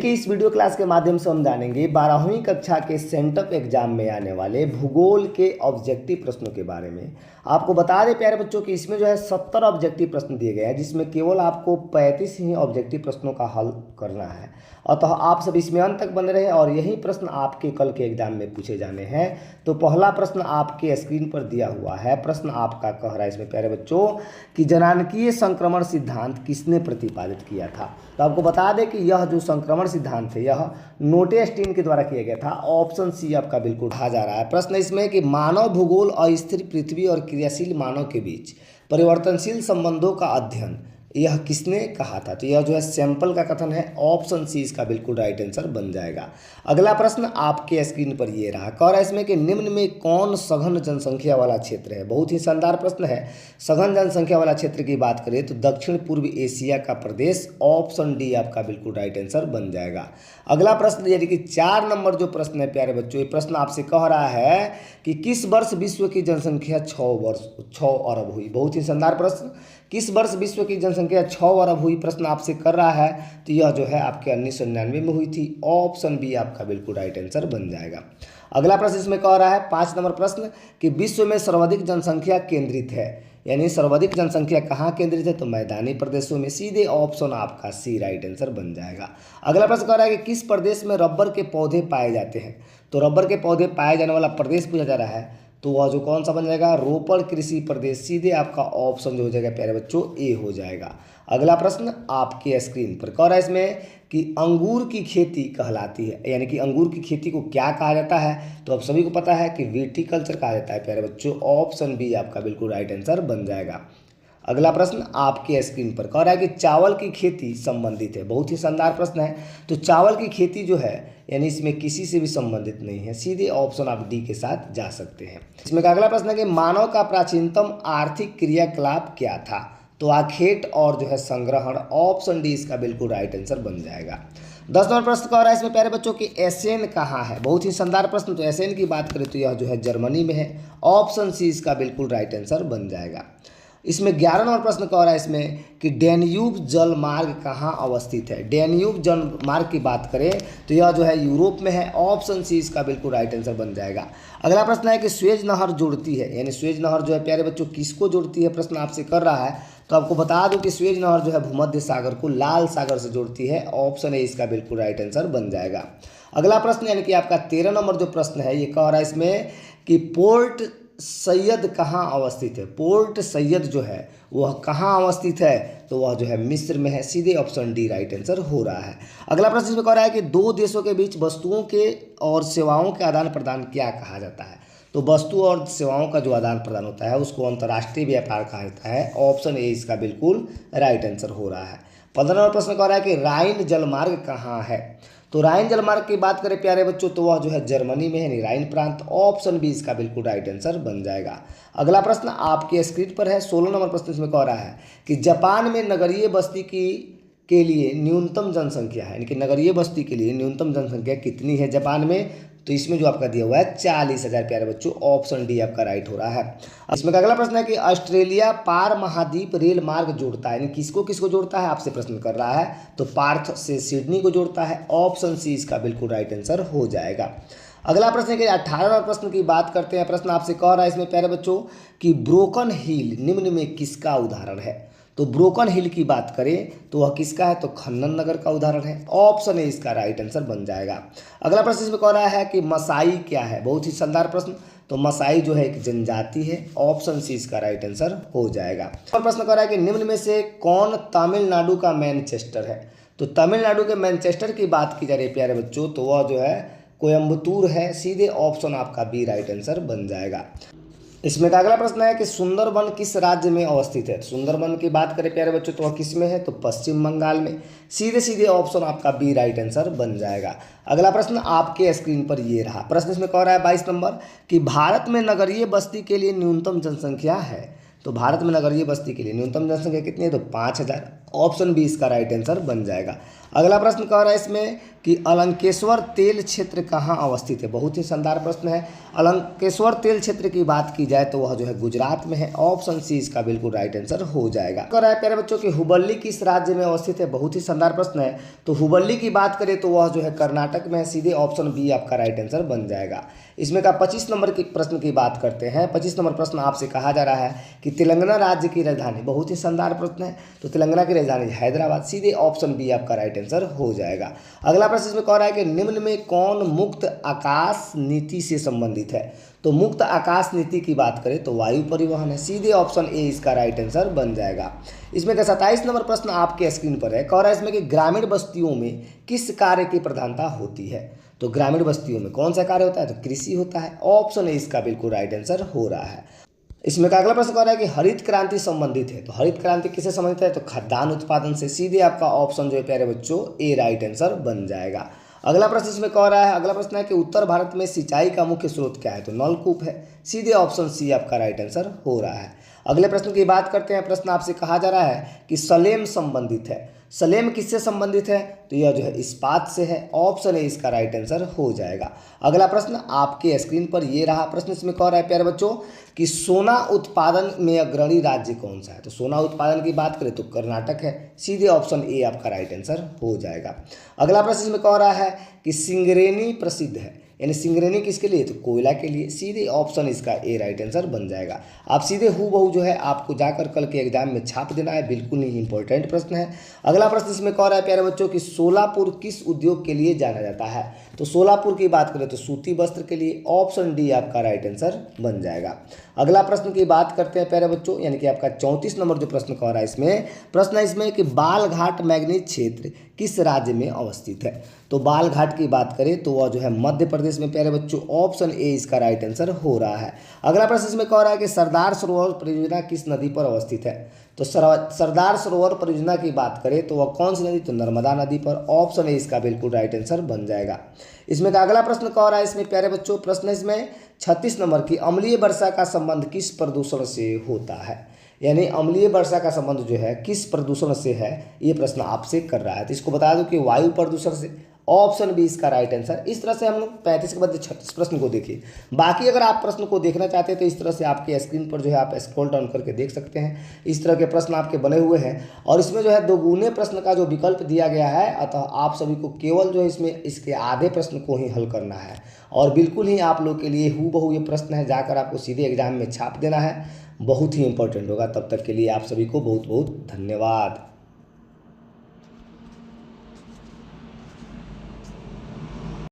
देखिए, इस video class के माध्यम से हम जानेंगे 12वीं कक्षा के सेंटअप एग्जाम में आने वाले भूगोल के ऑब्जेक्टिव प्रश्नों के बारे में। आपको बता दें प्यारे बच्चों कि इसमें जो है 70 ऑब्जेक्टिव प्रश्न दिए गए हैं, जिसमें केवल आपको 35 ही ऑब्जेक्टिव प्रश्नों का हल करना है। अतः आप सब इसमें अंत तक बने रहे और यही प्रश्न आपके कल के एग्जाम में पूछे जाने हैं। तो पहला प्रश्न आपके स्क्रीन पर दिया हुआ है। प्रश्न आपका कह रहा है इसमें प्यारे बच्चों कि जनांकीय संक्रमण सिद्धांत किसने प्रतिपादित किया था। तो आपको बता दें कि यह जो संक्रमण सिद्धांत है यह नोटेस्टीन के द्वारा किया गया था। ऑप्शन सी आपका बिल्कुल कहा जा रहा है। प्रश्न इसमें कि मानव भूगोल अस्थिर पृथ्वी और क्रियाशील मानव के बीच परिवर्तनशील संबंधों का अध्ययन यह किसने कहा था। तो यह जो है सैंपल का कथन है। ऑप्शन सी इसका बिल्कुल राइट आंसर बन जाएगा। अगला प्रश्न आपके स्क्रीन पर ये रहा। कह रहा है इसमें कि निम्न में कौन सघन जनसंख्या वाला क्षेत्र है। बहुत ही शानदार प्रश्न है। सघन जनसंख्या वाला क्षेत्र की बात करें तो दक्षिण पूर्व एशिया का प्रदेश। ऑप्शन डी आपका बिल्कुल राइट आंसर बन जाएगा। अगला प्रश्न यानी कि 4 नंबर जो प्रश्न है प्यारे बच्चों, ये प्रश्न आपसे कह रहा है कि किस वर्ष विश्व की जनसंख्या 6 अरब हुई। बहुत ही शानदार प्रश्न। किस वर्ष विश्व की जनसंख्या 6 अरब हुई प्रश्न आपसे कर रहा है। तो यह जो है आपके 1999 में हुई थी। ऑप्शन बी आपका बिल्कुल राइट आंसर बन जाएगा। अगला प्रश्न इसमें कह रहा है 5 नंबर प्रश्न कि विश्व में सर्वाधिक जनसंख्या केंद्रित है, यानी सर्वाधिक जनसंख्या कहाँ केंद्रित है। तो मैदानी प्रदेशों में। सीधे ऑप्शन आपका सी राइट आंसर बन जाएगा। अगला प्रश्न कह रहा है कि किस प्रदेश में रबर के पौधे पाए जाते हैं। तो रबर के पौधे पाए जाने वाला प्रदेश पूछा जा रहा है, तो वह जो कौन सा बन जाएगा, रोपड़ कृषि प्रदेश। सीधे आपका ऑप्शन जो हो जाएगा प्यारे बच्चों ए हो जाएगा। अगला प्रश्न आपके स्क्रीन पर कह रहा है इसमें कि अंगूर की खेती कहलाती है, यानी कि अंगूर की खेती को क्या कहा जाता है। तो आप सभी को पता है कि विटीकल्चर कहा जाता है प्यारे बच्चों। ऑप्शन बी आपका बिल्कुल राइट आंसर बन जाएगा। अगला प्रश्न आपके स्क्रीन पर कह रहा है कि चावल की खेती संबंधित है। बहुत ही शानदार प्रश्न है। तो चावल की खेती जो है यानी इसमें किसी से भी संबंधित नहीं है। सीधे ऑप्शन आप डी के साथ जा सकते हैं। इसमें का अगला प्रश्न है कि मानव का प्राचीनतम आर्थिक क्रियाकलाप क्या था। तो आखेट और जो है संग्रहण। ऑप्शन डी इसका बिल्कुल राइट आंसर बन जाएगा। 10 नंबर प्रश्न कह रहा है इसमें प्यारे बच्चों की एसेन कहाँ है। बहुत ही शानदार प्रश्न। तो एसेन की बात करें तो यह जो है जर्मनी में है। ऑप्शन सी इसका बिल्कुल राइट आंसर बन जाएगा। इसमें 11 नंबर प्रश्न कह रहा है इसमें कि डैन्यूब जल मार्ग कहाँ अवस्थित है। डैन्यूब जल मार्ग की बात करें तो यह जो है यूरोप में है। ऑप्शन सी इसका बिल्कुल राइट आंसर बन जाएगा। अगला प्रश्न है कि स्वेज नहर जोड़ती है, यानी स्वेज नहर जो है प्यारे बच्चों किसको जोड़ती है प्रश्न आपसे कर रहा है। तो आपको बता दूं कि स्वेज नहर जो है भूमध्य सागर को लाल सागर से जोड़ती है। ऑप्शन ए इसका बिल्कुल राइट आंसर बन जाएगा। अगला प्रश्न यानी कि आपका 13 नंबर जो प्रश्न है ये कह रहा है इसमें कि पोर्ट सैयद कहाँ अवस्थित है। पोर्ट सैयद जो है वह कहाँ अवस्थित है। तो वह जो है मिस्र में है। सीधे ऑप्शन डी राइट आंसर हो रहा है। अगला प्रश्न इसमें कह रहा है कि दो देशों के बीच वस्तुओं के और सेवाओं के आदान प्रदान क्या कहा जाता है। तो वस्तु और सेवाओं का जो आदान प्रदान होता है उसको अंतर्राष्ट्रीय व्यापार कहा जाता है। ऑप्शन ए इसका बिल्कुल राइट आंसर हो रहा है। 15 नंबर प्रश्न कह रहा है कि राइन जलमार्ग कहाँ है। तो राइन जलमार्ग की बात करें प्यारे बच्चों तो वह जो है जर्मनी में है, यानी राइन प्रांत। ऑप्शन बी इसका बिल्कुल राइट आंसर बन जाएगा। अगला प्रश्न आपके स्क्रीन पर है। 16 नंबर प्रश्न इसमें कह रहा है कि जापान में नगरीय बस्ती के लिए न्यूनतम जनसंख्या है, यानी कि नगरीय बस्ती के लिए न्यूनतम जनसंख्या कितनी है जापान में। तो इसमें जो आपका दिया हुआ है 40,000 प्यारे बच्चों। ऑप्शन डी आपका राइट हो रहा है। इसमें का अगला प्रश्न है कि ऑस्ट्रेलिया पार महाद्वीप रेल मार्ग जोड़ता है, यानी किसको किसको जोड़ता है आपसे प्रश्न कर रहा है। तो पार्थ से सिडनी को जोड़ता है। ऑप्शन सी इसका बिल्कुल राइट आंसर हो जाएगा। अगला प्रश्न है कि 18वां प्रश्न की बात करते हैं। प्रश्न आपसे कह रहा है इसमें प्यारे बच्चों कि ब्रोकन हिल निम्न में किसका उदाहरण है। तो ब्रोकन हिल की बात करें तो वह किसका है। तो खन्नन नगर का उदाहरण है। ऑप्शन ए इसका राइट आंसर बन जाएगा। अगला प्रश्न इसमें कह रहा है कि मसाई क्या है। बहुत ही शानदार प्रश्न। तो मसाई जो है एक जनजाति है। ऑप्शन सी इसका राइट आंसर हो जाएगा। और प्रश्न कह रहा है कि निम्न में से कौन तमिलनाडु का मैनचेस्टर है। तो तमिलनाडु के मैनचेस्टर की बात की जा रही है प्यारे बच्चों तो वह जो है कोयम्बटूर है। सीधे ऑप्शन आपका बी राइट आंसर बन जाएगा। इसमें का अगला प्रश्न है कि सुंदरबन किस राज्य में अवस्थित है। सुंदरबन की बात करें प्यारे बच्चों तो वह किस में है। तो पश्चिम बंगाल में। सीधे सीधे ऑप्शन आपका बी राइट आंसर बन जाएगा। अगला प्रश्न आपके स्क्रीन पर ये रहा। प्रश्न इसमें कह रहा है 22 नंबर कि भारत में नगरीय बस्ती के लिए न्यूनतम जनसंख्या है। तो भारत में नगरीय बस्ती के लिए न्यूनतम जनसंख्या कितनी है। तो 5,000। ऑप्शन बी इसका राइट आंसर बन जाएगा। अगला प्रश्न कह रहा है इसमें कि अलंकेश्वर तेल क्षेत्र कहाँ अवस्थित है। बहुत ही शानदार प्रश्न है। अलंकेश्वर तेल क्षेत्र की बात की जाए तो वह जो है गुजरात में है। ऑप्शन सी इसका बिल्कुल राइट आंसर हो जाएगा। कह रहा है प्यारे बच्चों कि हुबली किस राज्य में अवस्थित है। बहुत ही शानदार प्रश्न है। तो हुबली की बात करें तो वह जो है कर्नाटक में है। सीधे ऑप्शन बी आपका राइट आंसर बन जाएगा। इसमें का 25 नंबर के प्रश्न की बात करते हैं। 25 नंबर प्रश्न आपसे कहा जा रहा है कि तेलंगाना राज्य की राजधानी, बहुत ही शानदार प्रश्न है, तो तेलंगाना की राजधानी हैदराबाद। सीधे ऑप्शन बी आपका राइट आंसर हो जाएगा। अगला प्रश्न इसमें कह रहा है कि निम्न में कौन मुक्त आकाश नीति से संबंधित है। तो मुक्त आकाश नीति की बात करें तो वायु परिवहन है। सीधे ऑप्शन ए इसका राइट आंसर बन जाएगा। इसमें का 27 नंबर प्रश्न आपके स्क्रीन पर है। कह रहा है इसमें कि ग्रामीण बस्तियों में किस कार्य की प्रधानता होती है। तो ग्रामीण बस्तियों में कौन सा कार्य होता है। तो कृषि होता है। ऑप्शन ए इसका बिल्कुल राइट आंसर हो रहा है। इसमें का अगला प्रश्न कह रहा है कि हरित क्रांति संबंधित है। तो हरित क्रांति किससे संबंधित है। तो खाद्यान्न उत्पादन से। सीधे आपका ऑप्शन जो है प्यारे बच्चों ए राइट आंसर बन जाएगा। अगला प्रश्न इसमें कह रहा है, अगला प्रश्न है कि उत्तर भारत में सिंचाई का मुख्य स्रोत क्या है। तो नलकूप है। सीधे ऑप्शन सी आपका राइट आंसर हो रहा है। अगले प्रश्न की बात करते हैं। प्रश्न आपसे कहा जा रहा है कि सलेम संबंधित है। सलेम किससे संबंधित है। तो यह जो है इस्पात से है। ऑप्शन ए इसका राइट आंसर हो जाएगा। अगला प्रश्न आपके स्क्रीन पर ये रहा। प्रश्न इसमें कह रहा है प्यारे बच्चों कि सोना उत्पादन में अग्रणी राज्य कौन सा है। तो सोना उत्पादन की बात करें तो कर्नाटक है। सीधे ऑप्शन ए आपका राइट आंसर हो जाएगा। अगला प्रश्न इसमें कह रहा है कि सिंगरेनी प्रसिद्ध है। यानी सिंगरेनी किसके लिए। तो कोयला के लिए। सीधे ऑप्शन इसका ए राइट आंसर बन जाएगा। आप सीधे हूबहू जो है आपको जाकर कल के एग्जाम में छाप देना है। बिल्कुल ही इंपॉर्टेंट प्रश्न है। अगला प्रश्न इसमें कह रहा है प्यारे बच्चों कि सोलापुर किस उद्योग के लिए जाना जाता है। तो सोलापुर की बात करें तो सूती वस्त्र के लिए। ऑप्शन डी आपका राइट आंसर बन जाएगा। अगला प्रश्न की बात करते हैं प्यारे बच्चों, यानी कि आपका 34 नंबर जो प्रश्न कह रहा है इसमें प्रश्न है इसमें कि बालघाट मैग्नीज क्षेत्र किस राज्य में अवस्थित है। तो बालघाट की बात करें तो वह जो है मध्य प्रदेश में प्यारे बच्चों। ऑप्शन ए इसका राइट आंसर हो रहा है। अगला प्रश्न इसमें कह रहा है कि सरदार सरोवर परियोजना किस नदी पर अवस्थित है। तो सरदार सरोवर परियोजना की बात करें तो वह कौन सी नदी। तो नर्मदा नदी पर। ऑप्शन ए इसका बिल्कुल राइट आंसर बन जाएगा। इसमें का अगला प्रश्न कह रहा है इसमें प्यारे बच्चों प्रश्न इसमें 36 नंबर की अम्लीय वर्षा का संबंध किस प्रदूषण से होता है। यानी अम्लीय वर्षा का संबंध जो है किस प्रदूषण से है, ये प्रश्न आपसे कर रहा है। तो इसको बता दूं कि वायु प्रदूषण से। ऑप्शन बी इसका राइट आंसर। इस तरह से हम लोग 35 के बदले 36 प्रश्न को देखिए। बाकी अगर आप प्रश्न को देखना चाहते हैं तो इस तरह से आपके स्क्रीन पर जो है आप स्क्रॉल डाउन करके देख सकते हैं। इस तरह के प्रश्न आपके बने हुए हैं और इसमें जो है दोगुने प्रश्न का जो विकल्प दिया गया है, अतः आप सभी को केवल जो है इसमें इसके आधे प्रश्न को ही हल करना है और बिल्कुल ही आप लोग के लिए हूबहू ये प्रश्न है, जाकर आपको सीधे एग्जाम में छाप देना है। बहुत ही इंपॉर्टेंट होगा। तब तक के लिए आप सभी को बहुत बहुत धन्यवाद।